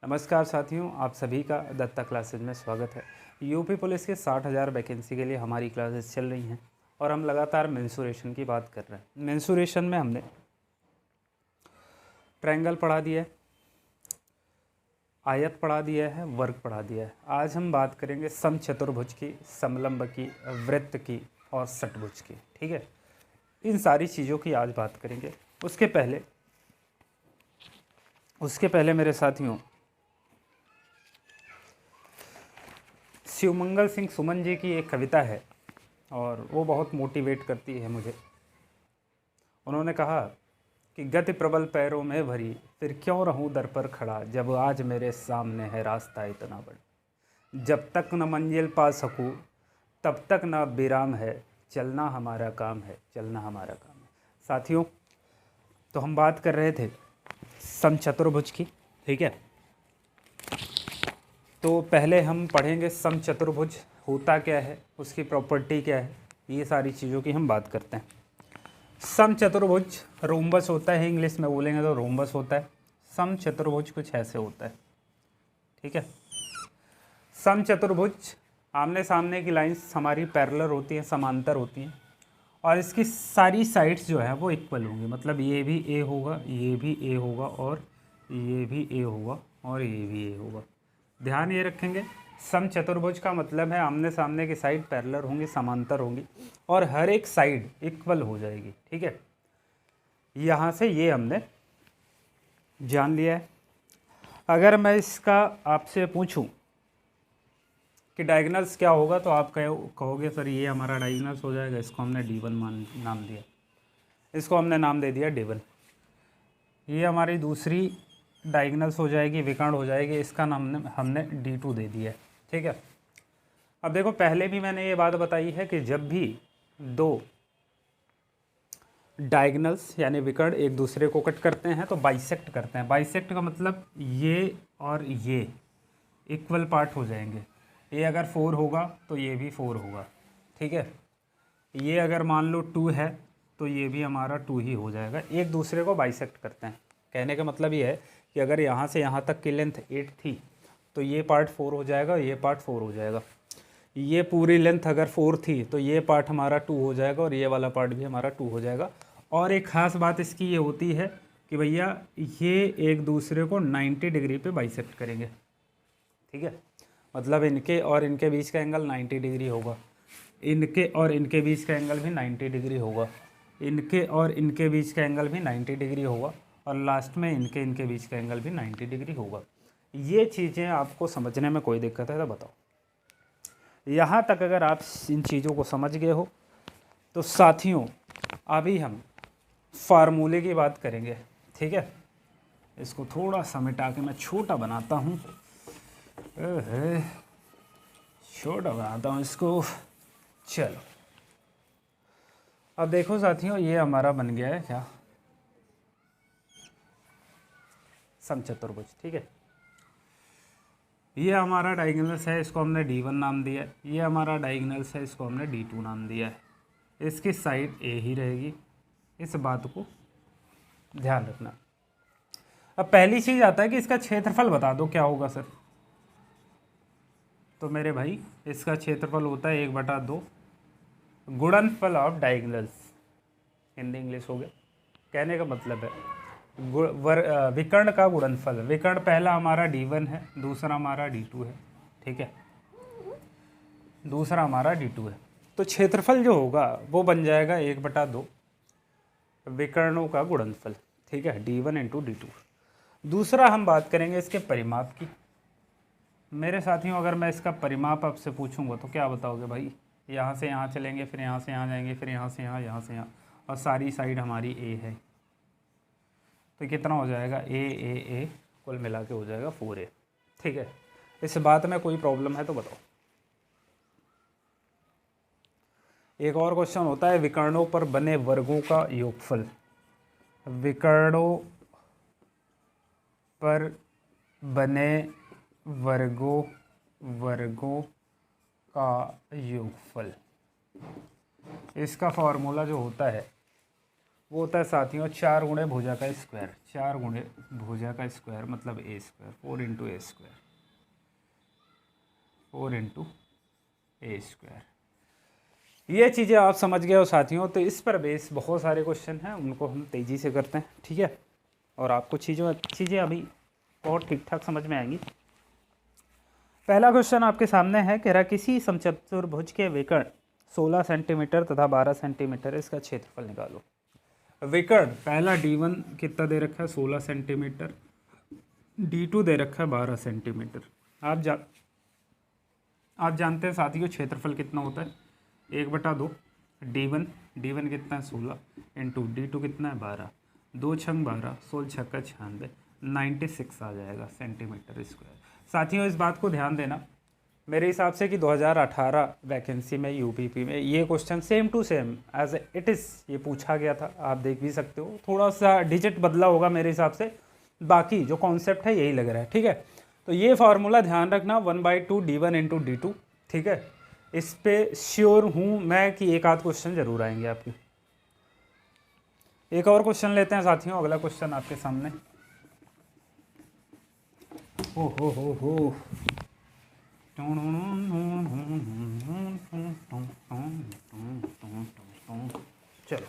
नमस्कार साथियों, आप सभी का दत्ता क्लासेज में स्वागत है। यूपी पुलिस के 60,000 वैकेंसी के लिए हमारी क्लासेस चल रही हैं और हम लगातार मेंसुरेशन की बात कर रहे हैं। मेंसुरेशन में हमने ट्रायंगल पढ़ा दिया है, आयत पढ़ा दिया है, वर्ग पढ़ा दिया है। आज हम बात करेंगे समचतुर्भुज की, समलंब की, वृत्त की और षटभुज की। ठीक है, इन सारी चीज़ों की आज बात करेंगे। उसके पहले मेरे साथियों, शिवमंगल सिंह सुमन जी की एक कविता है और वो बहुत मोटिवेट करती है मुझे। उन्होंने कहा कि गति प्रबल पैरों में भरी, फिर क्यों रहूं दर पर खड़ा, जब आज मेरे सामने है रास्ता इतना बड़ा। जब तक न मंजिल पा सकूं तब तक न विराम है, चलना हमारा काम है, चलना हमारा काम है। साथियों, तो हम बात कर रहे थे समचतुर्भुज की। ठीक है, तो पहले हम पढ़ेंगे समचतुर्भुज होता क्या है, उसकी प्रॉपर्टी क्या है, ये सारी चीज़ों की हम बात करते हैं। समचतुर्भुज रोम्बस होता है, इंग्लिश में बोलेंगे तो रोम्बस होता है। समचतुर्भुज कुछ ऐसे होता है। ठीक है, समचतुर्भुज आमने सामने की लाइंस हमारी पैरेलल होती हैं, समांतर होती हैं, और इसकी सारी साइड्स जो है वो इक्वल होंगी। मतलब ये भी ए होगा, ये भी ए होगा, और ये भी ए होगा, और ये भी ए होगा। ध्यान ये रखेंगे, समचतुर्भुज का मतलब है आमने सामने की साइड पैरेलल होंगी, समांतर होंगी, और हर एक साइड इक्वल हो जाएगी। ठीक है, यहाँ से ये हमने जान लिया है। अगर मैं इसका आपसे पूछूं कि डायगोनल्स क्या होगा, तो आप कहोगे सर ये हमारा डायगोनल्स हो जाएगा। इसको हमने D1 नाम दिया, इसको हमने नाम दे दिया D1। ये हमारी दूसरी डायगोनल्स हो जाएगी, विकर्ण हो जाएगी, इसका नाम हमने D2 दे दिया है। ठीक है, अब देखो, पहले भी मैंने ये बात बताई है कि जब भी दो डायगोनल्स यानी विकर्ण एक दूसरे को कट करते हैं तो बाइसेक्ट करते हैं। बाइसेक्ट का मतलब ये और ये इक्वल पार्ट हो जाएंगे। ये अगर 4 होगा तो ये भी 4 होगा। ठीक है, ये अगर मान लो 2 है तो ये भी हमारा 2 ही हो जाएगा। एक दूसरे को बाइसेक्ट करते हैं। कहने का मतलब ये है कि अगर यहाँ से यहाँ तक की लेंथ 8 थी तो ये पार्ट 4 हो जाएगा, ये पार्ट 4 हो जाएगा। ये पूरी लेंथ अगर 4 थी तो ये पार्ट हमारा 2 हो जाएगा, और ये वाला पार्ट भी हमारा 2 हो जाएगा। और एक ख़ास बात इसकी ये होती है कि भैया ये एक दूसरे को 90 डिग्री पे बाइसेक्ट करेंगे। ठीक है, मतलब इनके और इनके बीच का एंगल 90 डिग्री होगा, इनके और इनके बीच का एंगल भी 90 डिग्री होगा, इनके और इनके बीच का एंगल भी 90 डिग्री होगा, और लास्ट में इनके इनके बीच का एंगल भी 90 डिग्री होगा। ये चीज़ें आपको समझने में कोई दिक्कत है तो बताओ। यहाँ तक अगर आप इन चीज़ों को समझ गए हो तो साथियों, अभी हम फार्मूले की बात करेंगे। ठीक है, इसको थोड़ा सा मिटा के मैं छोटा बनाता हूँ, छोटा बनाता हूँ इसको। चलो, अब देखो साथियों, ये हमारा बन गया है क्या, समचतुर्भुज। ठीक है, ये हमारा डायगोनल्स है, इसको हमने D1 नाम दिया है। ये हमारा डायगोनल्स है, इसको हमने D2 नाम दिया है। इसकी साइड A ही रहेगी, इस बात को ध्यान रखना। अब पहली चीज़ आता है कि इसका क्षेत्रफल बता दो क्या होगा सर। तो मेरे भाई, इसका क्षेत्रफल होता है 1/2 गुणनफल ऑफ डायगोनल्स। हिंदी इंग्लिश हो गया। कहने का मतलब है विकर्ण का गुणनफल। विकर्ण पहला हमारा D1 है, दूसरा हमारा D2 है। ठीक है, दूसरा हमारा D2 है, तो क्षेत्रफल जो होगा वो बन जाएगा 1/2 विकर्णों का गुणनफल। ठीक है, D1 इंटू D2। दूसरा हम बात करेंगे इसके परिमाप की। मेरे साथियों, अगर मैं इसका परिमाप आपसे पूछूंगा तो क्या बताओगे भाई। यहाँ से यहाँ चलेंगे, फिर यहाँ से यहाँ जाएंगे, फिर यहाँ से यहाँ, यहाँ से यहाँ, और सारी साइड हमारी A है, तो कितना हो जाएगा, ए कुल मिला के हो जाएगा 4A। ठीक है, इस बात में कोई प्रॉब्लम है तो बताओ। एक और क्वेश्चन होता है विकर्णों पर बने वर्गों का योगफल। विकर्णों पर बने वर्गों का योगफल, इसका फॉर्मूला जो होता है वो होता है साथियों 4 गुणे भुजा का स्क्वायर, 4 गुणे भुजा का स्क्वायर मतलब ए स्क्वायर, 4 इंटू ए स्क्वायर, 4 इंटू ए स्क्वायर। ये चीज़ें आप समझ गए हो साथियों। तो इस पर बेस बहुत सारे क्वेश्चन हैं, उनको हम तेज़ी से करते हैं, ठीक है, और आपको चीज़ें अभी बहुत ठीक ठाक समझ में आएंगी। पहला क्वेश्चन आपके सामने है, कह रहा किसी समचतुर्भुज के विकर्ण 16 सेंटीमीटर तथा 12 सेंटीमीटर, इसका क्षेत्रफल निकालो। विकर्ण पहला D1 कितना दे रखा है 16 सेंटीमीटर, D2 दे रखा है 12 सेंटीमीटर। आप जानते हैं साथियों क्षेत्रफल कितना होता है 1/2 D1 कितना है 16 इंटू D2 कितना है 12, 2 छंग 12, 16 छक्का 96, 96 आ जाएगा सेंटीमीटर स्क्वायर। साथियों इस बात को ध्यान देना, मेरे हिसाब से कि 2018 वैकेंसी में यूपीपी में ये question same to same as it is ये पूछा गया था, आप देख भी सकते हो। थोड़ा सा डिजिट बदला होगा मेरे हिसाब से, बाकी जो कॉन्सेप्ट है यही लग रहा है, ठीक है। तो ये फार्मूला ध्यान रखना 1/2 D1 इंटू D2, ठीक है। इस पे श्योर हूँ मैं कि एक आध क्वेश्चन जरूर आएंगे आपके। एक और क्वेश्चन लेते हैं साथियों, अगला क्वेश्चन आपके सामने। हो चलो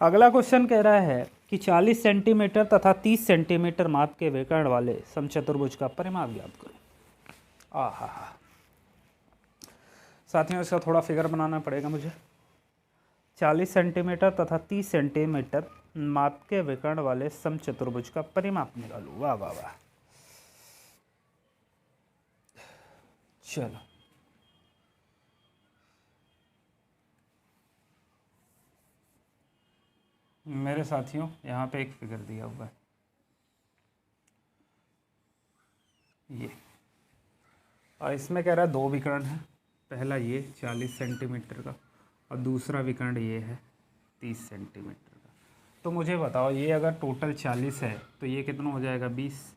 अगला क्वेश्चन कह रहा है कि 40 सेंटीमीटर तथा 30 सेंटीमीटर माप के विकर्ण वाले समचतुर्भुज का परिमाप ज्ञात करो। आहा साथियों इसका थोड़ा फिगर बनाना पड़ेगा मुझे। 40 सेंटीमीटर तथा 30 सेंटीमीटर माप के विकर्ण वाले समचतुर्भुज का परिमाप निकालो। वाह वाह वाह, चलो मेरे साथियों यहाँ पे एक फिगर दिया हुआ है, ये, और इसमें कह रहा है 2 विकर्ण है, पहला ये 40 सेंटीमीटर का और दूसरा विकर्ण ये है 30 सेंटीमीटर का। तो मुझे बताओ ये अगर टोटल 40 है तो ये कितना हो जाएगा 20,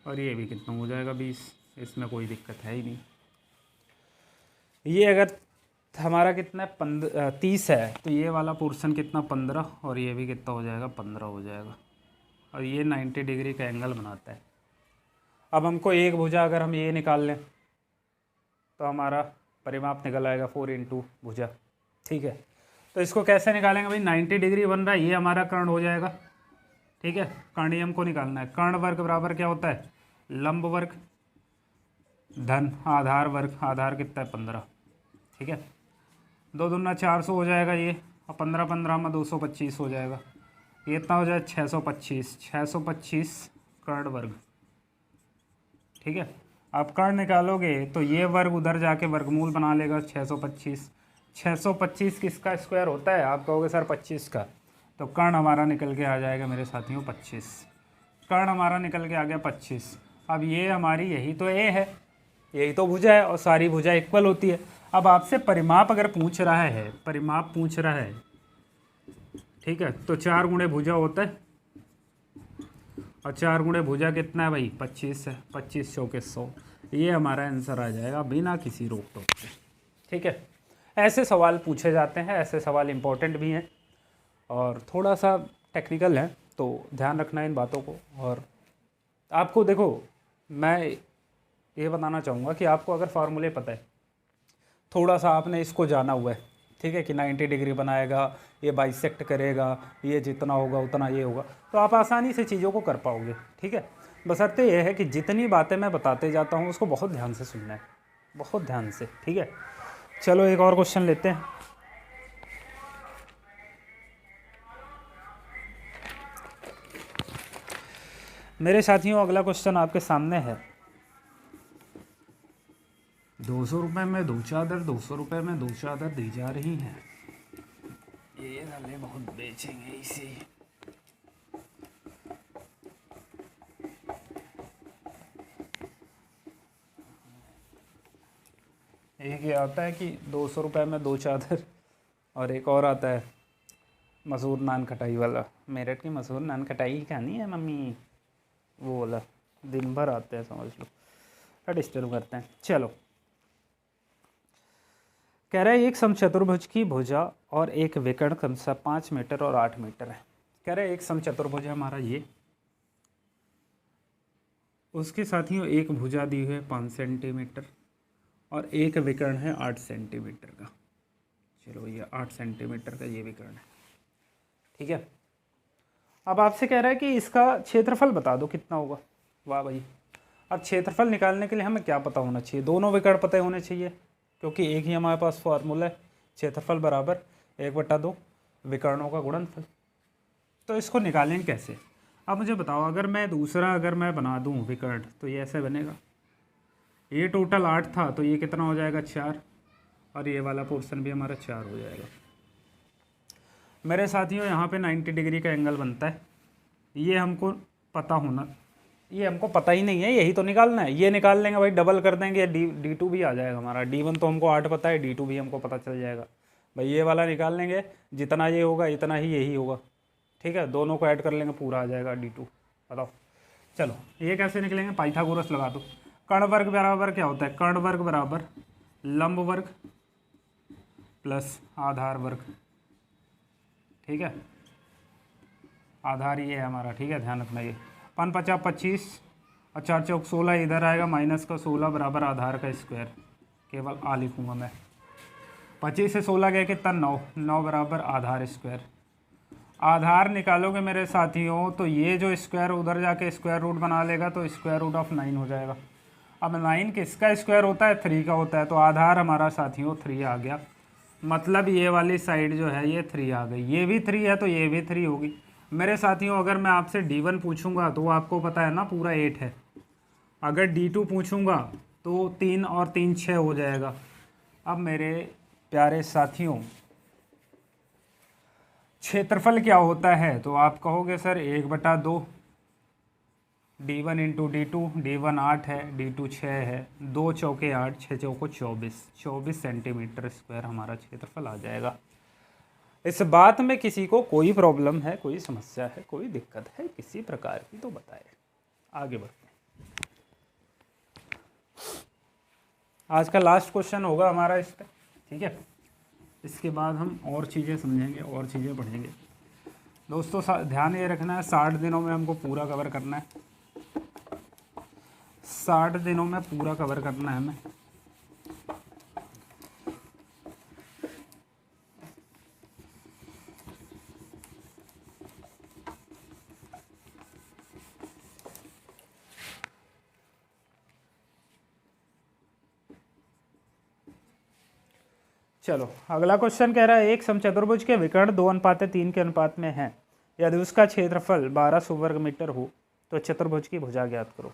और ये भी कितना हो जाएगा 20, इसमें कोई दिक्कत है ही नहीं। ये अगर हमारा कितना 30 है तो ये वाला पोर्शन कितना 15, और ये भी कितना हो जाएगा 15 हो जाएगा, और ये 90 डिग्री का एंगल बनाता है। अब हमको एक भुजा अगर हम ये निकाल लें तो हमारा परिमाप निकल आएगा 4 इंटू भुजा, ठीक है। तो इसको कैसे निकालेंगे भाई, 90 डिग्री बन रहा है, ये हमारा कर्ण हो जाएगा, ठीक है। कर्ण हमको निकालना है, कर्ण वर्ग बराबर क्या होता है लंब वर्ग धन आधार वर्ग, आधार कितना है 15, ठीक है। 2 दूना 400 हो जाएगा ये, और 15 15 में 225 हो जाएगा, ये इतना हो जाएगा 625 कर्ण वर्ग, ठीक है। आप कर्ण निकालोगे तो ये वर्ग उधर जाके वर्गमूल बना लेगा 625 किसका स्क्वायर होता है, आप कहोगे सर 25 का, तो कर्ण हमारा निकल के आ जाएगा मेरे साथियों 25, कर्ण हमारा निकल के आ गया 25। अब ये हमारी यही तो ए है, यही तो भुजा है, और सारी भुजा इक्वल होती है। अब आपसे परिमाप अगर पूछ रहा है, परिमाप पूछ रहा है, ठीक है, तो 4 गुणे भुजा होता है, और 4 गुणे भुजा कितना है भाई 25 है, 25 चौके 100, ये हमारा आंसर आ जाएगा बिना किसी रोक टोक के, ठीक है। ऐसे सवाल पूछे जाते हैं, ऐसे सवाल इम्पोर्टेंट भी हैं और थोड़ा सा टेक्निकल है, तो ध्यान रखना इन बातों को। और आपको देखो मैं ये बताना चाहूँगा कि आपको अगर फार्मूले पता है, थोड़ा सा आपने इसको जाना हुआ है, ठीक है, कि 90 डिग्री बनाएगा, ये बाइसेक्ट करेगा, ये जितना होगा उतना ये होगा, तो आप आसानी से चीज़ों को कर पाओगे, ठीक है। बशर्ते ये है कि जितनी बातें मैं बताते जाता हूँ उसको बहुत ध्यान से सुनना है, बहुत ध्यान से, ठीक है। चलो एक और क्वेश्चन लेते हैं। मेरे साथियों अगला क्वेश्चन आपके सामने है, 200 रुपये में 2 चादर, 200 रुपये में 2 चादर दी जा रही हैं, ये वाले बहुत बेचेंगे इसे। एक ये आता है कि 200 रुपये में 2 चादर, और एक और आता है मसूर नान खटाई वाला, मेरठ की मसूर नान खटाई ही खानी है मम्मी, वो वाला दिन भर आते हैं समझ लो, डिस्टर्ब करते हैं। चलो कह रहा है एक समचतुर्भुज की भुजा और एक विकर्ण क्रमशः 5 मीटर और 8 मीटर है। कह रहा है एक समचतुर्भुज है हमारा ये, उसके साथियों एक भुजा दी हुई है 5 सेंटीमीटर और एक विकर्ण है 8 सेंटीमीटर का। चलो ये 8 सेंटीमीटर का ये विकर्ण है, ठीक है। अब आपसे कह रहा है कि इसका क्षेत्रफल बता दो कितना होगा। वाह भाई, अब क्षेत्रफल निकालने के लिए हमें क्या पता होना चाहिए? दोनों विकर्ण पता होने चाहिए, क्योंकि एक ही हमारे पास फॉर्मूला है, क्षेत्रफल बराबर 1/2 विकर्णों का गुणनफल। तो इसको निकालेंगे कैसे? अब मुझे बताओ, अगर मैं बना दूं विकर्ण तो ये ऐसे बनेगा। ये टोटल 8 था तो ये कितना हो जाएगा 4, और ये वाला पोर्शन भी हमारा 4 हो जाएगा। मेरे साथियों यहाँ पे 90 डिग्री का एंगल बनता है, ये हमको पता होना, ये हमको पता ही नहीं है, यही तो निकालना है। ये निकाल लेंगे भाई, डबल कर देंगे, D2 भी आ जाएगा हमारा। D1 तो हमको 8 पता है, D2 भी हमको पता चल जाएगा भाई। ये वाला निकाल लेंगे, जितना ये होगा इतना ही यही होगा, ठीक है। दोनों को ऐड कर लेंगे, पूरा आ जाएगा D2। बताओ, चलो ये कैसे निकलेंगे? पाइथागोरस लगा दो। कर्ण वर्ग बराबर क्या होता है? कर्ण वर्ग बराबर लंब वर्ग प्लस आधार वर्ग, ठीक है। आधार ये है हमारा, ठीक है, ध्यान रखना। ये 5×5 = 25 और 4×4 = 16, इधर आएगा माइनस का 16 बराबर आधार का स्क्वायर, केवल आ लिखूँगा मैं। 25 से 16 गए कितना? 9 बराबर आधार स्क्वायर। आधार निकालोगे मेरे साथियों तो ये जो स्क्वायर उधर जाके स्क्वायर रूट बना लेगा, तो स्क्वायर रूट ऑफ 9 हो जाएगा। अब 9 किसका स्क्वायर होता है? 3 का होता है। तो आधार हमारा साथियों 3 आ गया, मतलब ये वाली साइड जो है ये 3 आ गई। ये भी 3 है तो ये भी 3 होगी। मेरे साथियों अगर मैं आपसे D1 पूछूंगा तो आपको पता है ना पूरा 8 है। अगर D2 पूछूंगा तो 3 और 3 6 हो जाएगा। अब मेरे प्यारे साथियों, क्षेत्रफल क्या होता है? तो आप कहोगे सर 1/2 D1 × D2। D1 8 है, D2 6 है, 2 चौके 8, 6 चौको 24 सेंटीमीटर स्क्वायर हमारा क्षेत्रफल आ जाएगा। इस बात में किसी को कोई प्रॉब्लम है, कोई समस्या है, कोई दिक्कत है किसी प्रकार की तो बताए। आगे बढ़ते हैं। आज का लास्ट क्वेश्चन होगा हमारा इस पर, ठीक है। इसके बाद हम और चीज़ें समझेंगे और चीज़ें पढ़ेंगे। दोस्तों ध्यान ये रखना है, 60 दिनों में हमको पूरा कवर करना है। 60 दिनों में पूरा कवर करना है हमें। चलो अगला क्वेश्चन कह रहा है एक समचतुर्भुज के विकर्ण 2:3 के अनुपात में है, यदि उसका क्षेत्रफल 1200 वर्ग मीटर हो तो चतुर्भुज की भुजा ज्ञात करो।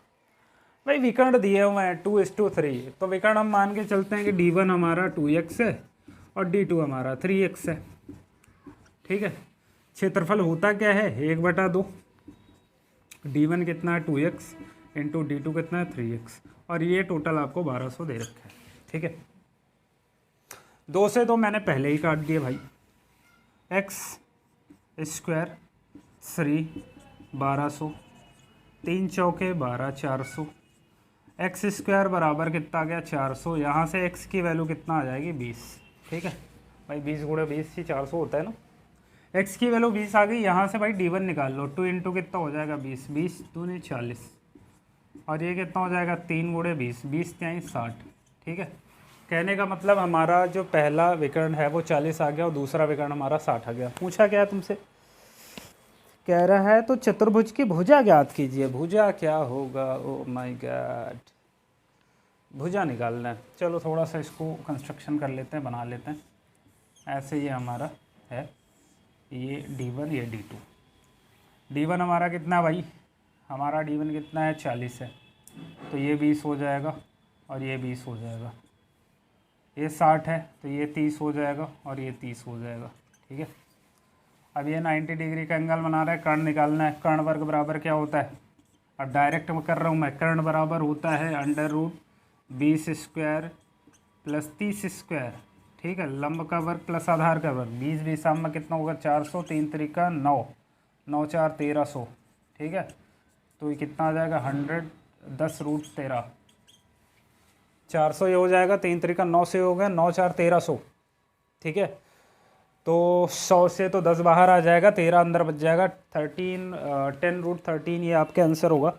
भाई विकर्ण दिए हुए हैं 2:3, तो विकर्ण हम मान के चलते हैं कि D1 हमारा 2x है और D2 हमारा 3x है, ठीक है। क्षेत्रफल होता क्या है? 1/2। D1 कितना है? 2x इंटू D2 कितना है? 3x, और ये टोटल आपको 1200 दे रखा है, ठीक है। 2 से तो मैंने पहले ही काट दिए भाई। x स्क्वायर 3 1200, 3 चौके 12 400, एक्स स्क्वायर बराबर कितना आ गया? 400। यहाँ से x की वैल्यू कितना आ जाएगी? 20, ठीक है भाई। 20 × 20 ही 400 होता है ना। x की वैल्यू 20 आ गई। यहाँ से भाई D1 निकाल लो। 2 इंटू कितना हो जाएगा? 20, 20 दूनी 40, और ये कितना हो जाएगा? 3 × 20, 20 × 60, ठीक है। कहने का मतलब हमारा जो पहला विकर्ण है वो 40 आ गया और दूसरा विकर्ण हमारा 60 आ गया। पूछा क्या तुमसे? कह रहा है तो चतुर्भुज की भुजा ज्ञात कीजिए। भुजा क्या होगा? ओ माय गॉड, भुजा निकालना है। चलो थोड़ा सा इसको कंस्ट्रक्शन कर लेते हैं, बना लेते हैं। ऐसे ये हमारा है, ये D1 ये D2। D1 हमारा कितना भाई? हमारा D1 कितना है? 40 है, तो ये 20 हो जाएगा और ये 20 हो जाएगा। ये 60 है तो ये 30 हो जाएगा और ये 30 हो जाएगा, ठीक है। अब ये 90 डिग्री का एंगल बना रहा है, कर्ण निकालना है। कर्ण वर्ग बराबर क्या होता है? अब डायरेक्ट कर रहा हूँ मैं। कर्ण बराबर होता है √20² + 30², ठीक है। लंब का वर्ग प्लस आधार का वर्ग। 20 20 में कितना होगा? 400, 3 × 3 = 9, 9 4 1300, ठीक है। तो ये कितना आ जाएगा? 100, 10 √13, 400 ये हो जाएगा, 3 त्रिका 9 से हो गया, 9 4 1300, ठीक है। तो 100 से तो 10 बाहर आ जाएगा, 13 अंदर बच जाएगा, 10 रूट 13 ये आपके आंसर होगा।